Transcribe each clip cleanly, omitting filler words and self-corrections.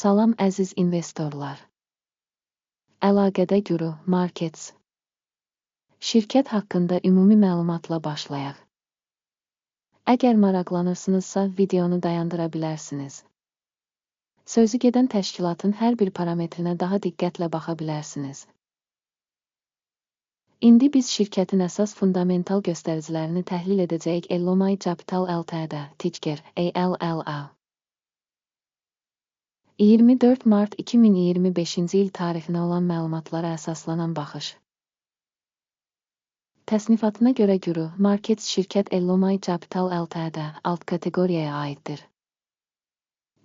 Salam əziz investorlar. Əlaqədə Guru Markets. Şirkət haqqında ümumi məlumatla başlayaq. Əgər maraqlanırsınızsa, videonu dayandıra bilərsiniz. Sözü gedən təşkilatın hər bir parametrinə daha diqqətlə baxa bilərsiniz. İndi biz şirkətin əsas fundamental göstəricilərini təhlil edəcəyik. Elomay Capital Ltd, ticker ALLA. 24 mart 2025-ci il tarixinə olan məlumatlara əsaslanan baxış. Təsnifatına görə Guru Markets şirkət Elomay Capital Ltd alt kateqoriyaya aiddir.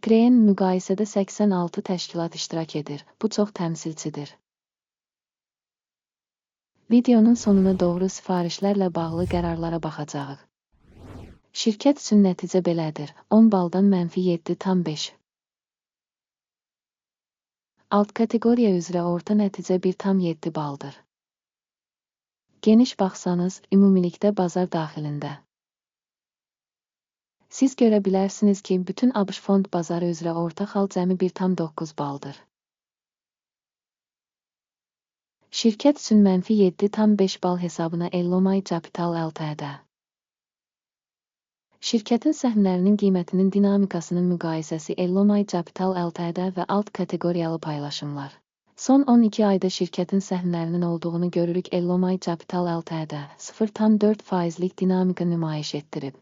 Grain müqayisədə 86 təşkilat iştirak edir. Bu çox təmsilçidir. Videonun sonuna doğru sifarişlərlə bağlı qərarlara baxacağıq. Şirkət üçün nəticə belədir. 10 baldan -7,5. Alt kateqoriya üzrə orta nəticə 1,7 baldır. Geniş baxsanız, ümumilikdə bazar daxilində. Siz görə bilərsiniz ki, bütün ABŞ fond bazarı üzrə orta xal cəmi 1,9 baldır. Şirkət üçün -7,5 bal hesabına Elomay Capital Ltd. Şirkətin səhmlərinin qiymətinin dinamikasının müqayisəsi Elomay Capital Ltd və alt kateqoriyalı paylaşımlar. Son 12 ayda şirkətin səhmlərinin olduğunu görürük. Elomay Capital Ltd 0,4%lik dinamika nümayiş etdirib.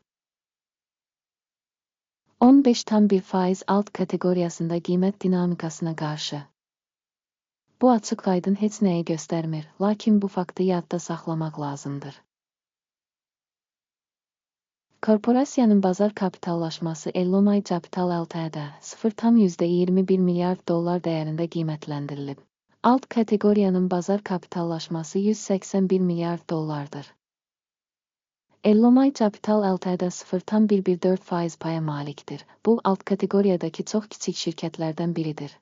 15,1% alt kateqoriyasında qiymət dinamikasına qarşı. Bu açıq-aydın heç nəyi göstərmir, lakin bu faktı yadda saxlamaq lazımdır. Korporasiyanın bazar kapitallaşması Elomay Capital Ltd 0,21 milyard dollar dəyərində qiymətləndirilib. Alt kateqoriyanın bazar kapitallaşması 181 milyard dollardır. Elomay Capital Ltd 0,114% paya malikdir. Bu, alt kateqoriyadakı çox kiçik şirkətlərdən biridir.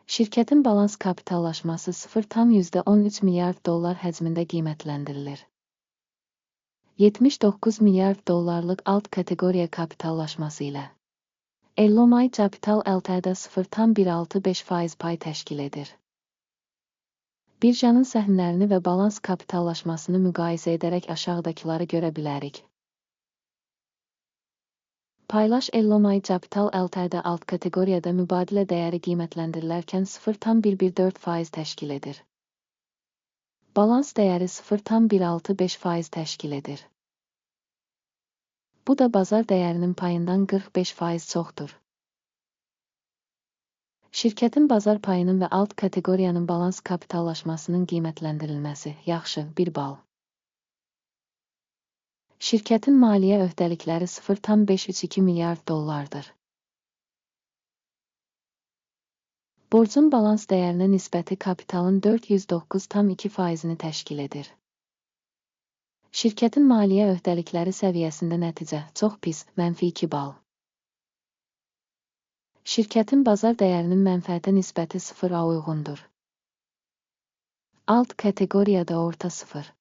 Şirkətin balans kapitallaşması 0,13 milyard dollar həcmində qiymətləndirilir. 79 milyard dollarlıq alt kateqoriya kapitallaşması ilə. Elomay Capital Ltd 0,165% pay təşkil edir. Birjanın səhmlərini və balans kapitallaşmasını müqayisə edərək aşağıdakıları görə bilərik. Paylaş Elomay Capital Ltd alt kateqoriyada mübadilə dəyəri qiymətləndirilərkən 0,114% təşkil edir. Balans dəyəri 0,165% təşkil edir. Bu da bazar dəyərinin payından 45% çoxdur. Şirkətin bazar payının və alt kateqoriyanın balans kapitallaşmasının qiymətləndirilməsi, yaxşı, 1 bal. Şirkətin maliyyə öhdəlikləri 0,532 milyard dollardır. Borcun balans dəyərinə nisbəti kapitalın 409,2%-ni təşkil edir. Şirkətin maliyyə öhdəlikləri səviyyəsində nəticə, çox pis, -2 bal. Şirkətin bazar dəyərinin mənfəətə nisbəti 0-a uyğundur. Alt kateqoriyada orta 0.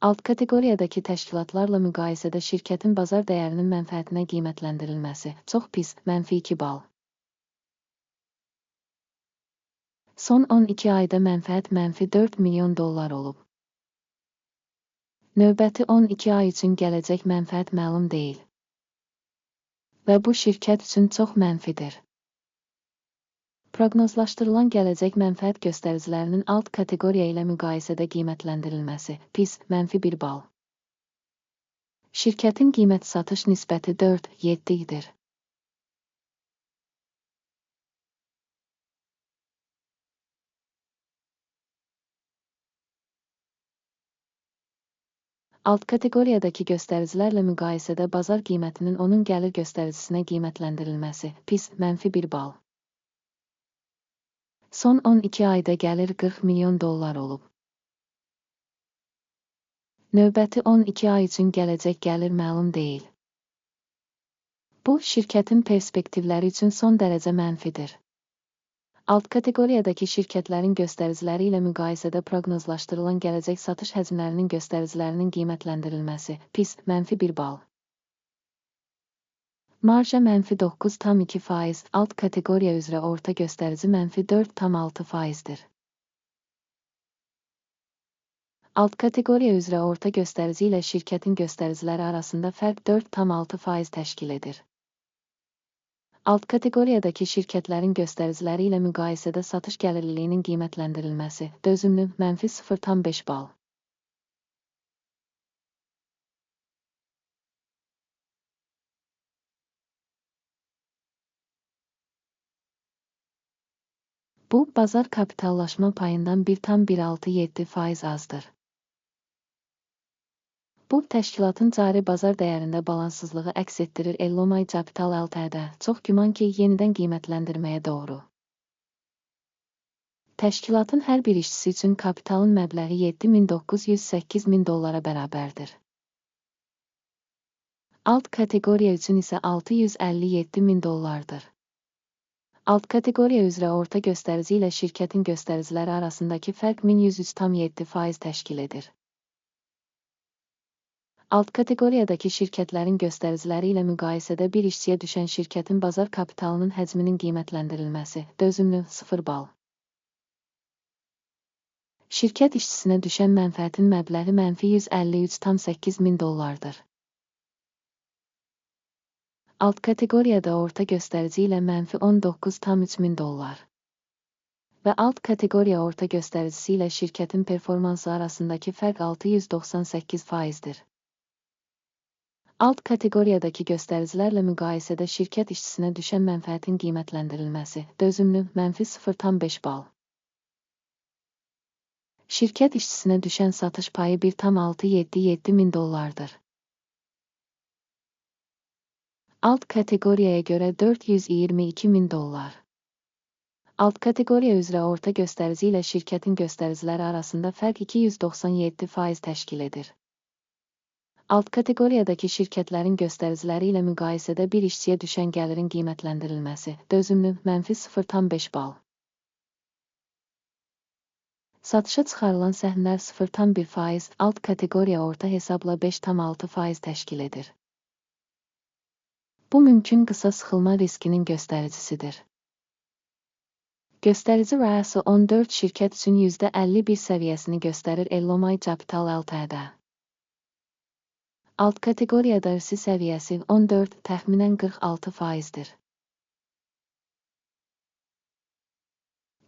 Alt kateqoriyadakı təşkilatlarla müqayisədə şirkətin bazar dəyərinin mənfəətinə qiymətləndirilməsi, çox pis, -2 bal. Son 12 ayda mənfəət -4 milyon dollar olub. Növbəti 12 ay üçün gələcək mənfəət məlum deyil. Və bu şirkət üçün çox mənfidir. Proqnozlaşdırılan gələcək mənfəət göstəricilərinin alt kateqoriya ilə müqayisədə qiymətləndirilməsi, pis, -1 bal. Şirkətin qiymət-satış nisbəti 4,7 idir. Alt kateqoriyadakı göstəricilərlə müqayisədə bazar qiymətinin onun gəlir göstəricinə qiymətləndirilməsi, pis, -1 bal. Son 12 ayda gəlir 40 milyon dollar olub. Növbəti 12 ay üçün gələcək gəlir məlum deyil. Bu, şirkətin perspektivləri üçün son dərəcə mənfidir. Alt kateqoriyadakı şirkətlərin göstəriciləri ilə müqayisədə proqnozlaşdırılan gələcək satış həcmlərinin göstəricilərinin qiymətləndirilməsi, pis, -1 bal. Marja -9,2%, alt kateqoriya üzrə orta göstərici -4,6%dir. Alt kateqoriya üzrə orta göstərici ilə şirkətin göstəriciləri arasında fərq 4,6% təşkil edir. Alt kateqoriyadakı şirkətlərin göstəriciləri ilə müqayisədə satış gəlirliliyinin qiymətləndirilməsi, dözümlü, -0,5 bal. Bu, bazar kapitallaşma payından 1,167% azdır. Bu, təşkilatın cari bazar dəyərində balanssızlığı əks etdirir. Elomay Capital Ltd. Çox güman ki, yenidən qiymətləndirməyə doğru. Təşkilatın hər bir işçisi üçün kapitalın məbləği $7,908,000 bərabərdir. Alt kateqoriya üçün isə $657,000-dır. Alt kateqoriya üzrə orta göstərici ilə şirkətin göstəriciləri arasındakı fərq 1103,7% təşkil edir. Alt kateqoriyadakı şirkətlərin göstəriciləri ilə müqayisədə bir işçiyə düşən şirkətin bazar kapitalının həcminin qiymətləndirilməsi, dözümlü, 0 bal. Şirkət işçisinə düşən mənfəətin məbləği -$153,800,000-dır. Alt kateqoriyada orta göstərici ilə -$19,300,000 və alt kateqoriya orta göstəricisi ilə şirkətin performansı arasındakı fərq 698%dir. Alt kateqoriyadakı göstəricilərlə müqayisədə şirkət işçisinə düşən mənfəətin qiymətləndirilməsi, dözümlü, -0,5 bal. Şirkət işçisinə düşən satış payı $1,677,000-dır. Alt kateqoriyaya görə $422,000. Alt kateqoriya üzrə orta göstərici ilə şirkətin göstəriciləri arasında fərq 297% təşkil edir. Alt kateqoriyadakı şirkətlərin göstəriciləri ilə müqayisədə bir işçiyə düşən gəlirin qiymətləndirilməsi, dözümlü, -0,5 bal. Satışa çıxarılan səhmlər 0,1%, alt kateqoriya orta hesabla 5,6% təşkil edir. Bu mümkün qısa sıxılma riskinin göstəricisidir. Göstərici RSI 14 şirkət üçün %51 səviyyəsini göstərir. Elomay Capital Ltd. Alt kateqoriyada RSI səviyyəsi 14, təxminən 46%dir.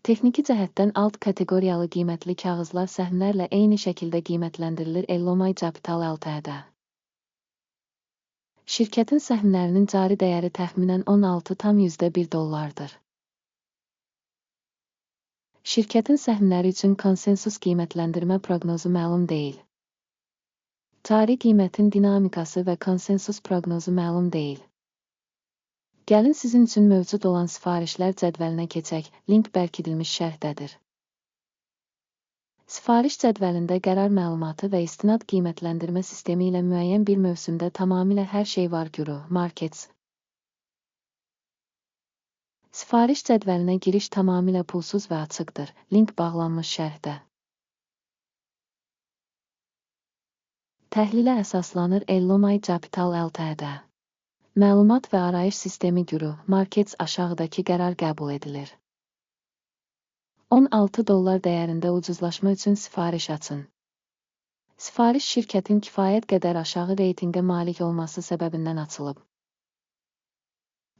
Texniki cəhətdən alt kateqoriyalı qiymətli kağızlar səhmlərlə eyni şəkildə qiymətləndirilir. Elomay Capital Ltd. Şirkətin səhmlərinin cari dəyəri təxminən $16,1. Şirkətin səhmləri üçün konsensus qiymətləndirmə proqnozu məlum deyil. Cari qiymətin dinamikası və konsensus proqnozu məlum deyil. Gəlin sizin üçün mövcud olan sifarişlər cədvəlinə keçək, link bərkidilmiş şərhdədir. Sifariş cədvəlində qərar məlumatı və istinad qiymətləndirmə sistemi ilə müəyyən bir mövsümdə tamamilə hər şey var. Guru, Markets. Sifariş cədvəlinə giriş tamamilə pulsuz və açıqdır. Link bağlanmış şərhdə. Təhlilə əsaslanır. Elomay Capital Ltd. Məlumat və arayış sistemi Guru, Markets aşağıdakı qərar qəbul edilir. $16 dəyərində ucuzlaşma üçün sifariş açın. Sifariş şirkətin kifayət qədər aşağı reytinqə malik olması səbəbindən açılıb.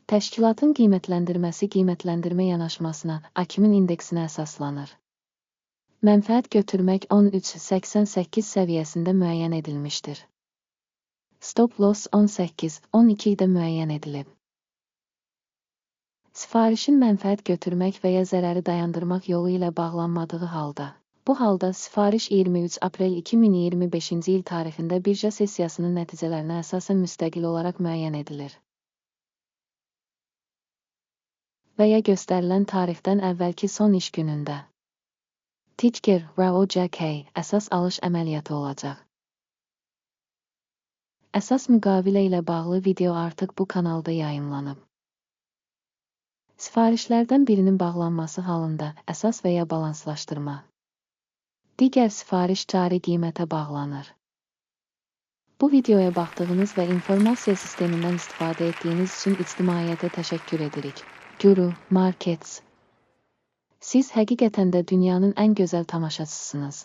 Təşkilatın qiymətləndirməsi qiymətləndirmə yanaşmasına, AKİM-in indeksinə əsaslanır. Mənfəət götürmək 13,88 səviyyəsində müəyyən edilmişdir. Stop loss 18,12-də müəyyən edilib. Sifarişin mənfəət götürmək və ya zərəri dayandırmaq yolu ilə bağlanmadığı halda. Bu halda sifariş 23 aprel 2025-ci il tarixində birja sessiyasının nəticələrinə əsasən müstəqil olaraq müəyyən edilir. Və ya göstərilən tarixdən əvvəlki son iş günündə. Ticker, RAOJK, əsas alış əməliyyatı olacaq. Əsas müqavilə ilə bağlı video artıq bu kanalda yayımlanıb. Sifarişlərdən birinin bağlanması halında əsas və ya balanslaşdırma. Digər sifariş cari qiymətə bağlanır. Bu videoya baxdığınız və informasiya sistemindən istifadə etdiyiniz üçün ictimaiyyətə təşəkkür edirik. Guru Markets. Siz həqiqətən də dünyanın ən gözəl tamaşaçısınız.